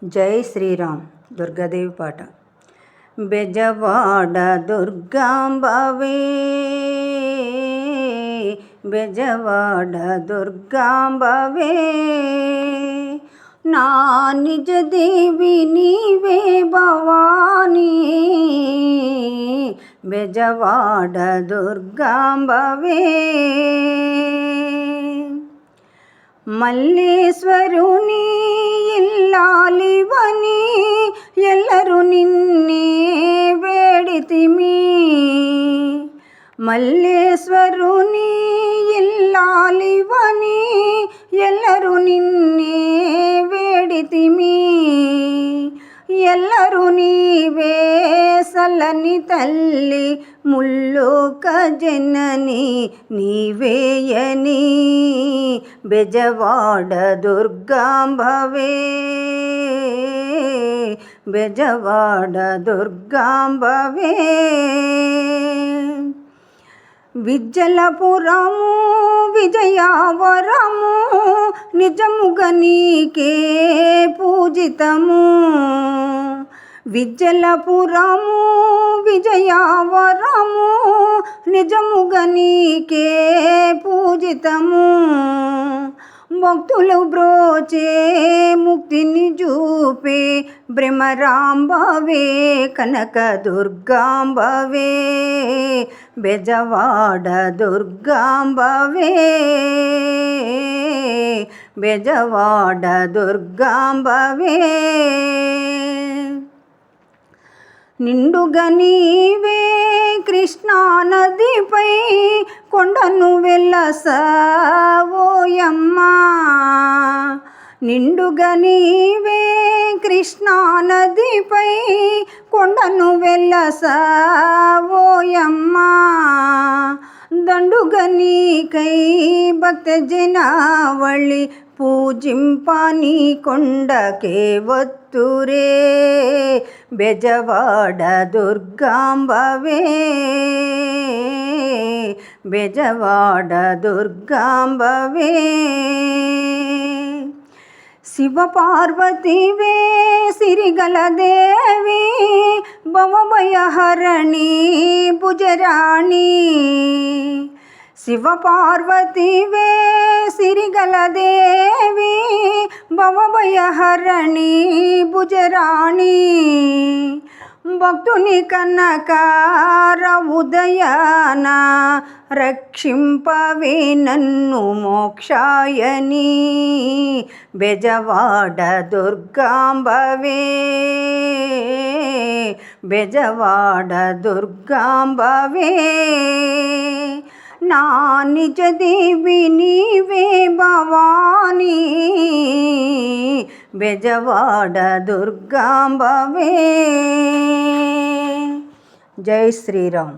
జై శ్రీరామ్. దుర్గాదేవి పాట. బెజవాడ దుర్గాంబవే, బెజవాడ దుర్గాంబవే, నా నిజ దేవి నీవే భవానీ, బెజవాడ దుర్గాంబవే. మల్లేశ్వరుని ఇల్లాలివని ఎల్లరు నిన్నే వేడితిమి, మల్లేశ్వరుని ఇల్లాలివని ఎల్లరు నిన్నే వేడితిమి, ఎల్లరు నీవే సల్లని తల్లి ముల్లోక జనని నీవేయని, బెజవాడ దుర్గాంబవే, బెజవాడ దుర్గాంబవే. విజ్జలపురము విజయావరము నిజముగా నీకే పూజితము, విజ్జలపురము విజయావరము నిజముగా నీకే పూజితము, భక్తులు బ్రోచే ముక్తిని చూపే భ్రమరాంబవే, కనక దుర్గాంబవే, బెజవాడ దుర్గాంబవే, బెజవాడ దుర్గాంబవే. నిండుగా నీవే కృష్ణానదిపై కొండను వెల్లసావోయమ్మా, నిండుగా నీవే కృష్ణానదిపై కొండను వెల్లసావోయమ్మా, దండుగా నీకై భక్త జనావళి పూజింపాని కొండకే వత్తురే, బెజవాడ దుర్గాంబవే, బెజవాడ దుర్గాంబవే. శివ పార్వతివే సిరిగల దేవి భవభయహరణి భుజరాణి, శివ పార్వతివే సిరిగల దేవి భవభయహరణి భుజరాణి, భక్తుని కనకార ఉదయాన రక్షింపవే నన్ను మోక్షాయని, బెజవాడ దుర్గాంబవే, బెజవాడ దుర్గాంబవే. నా నిజ దేవి నీవే భవానీ, బెజవాడ దుర్గాంబవే. జై శ్రీరామ్.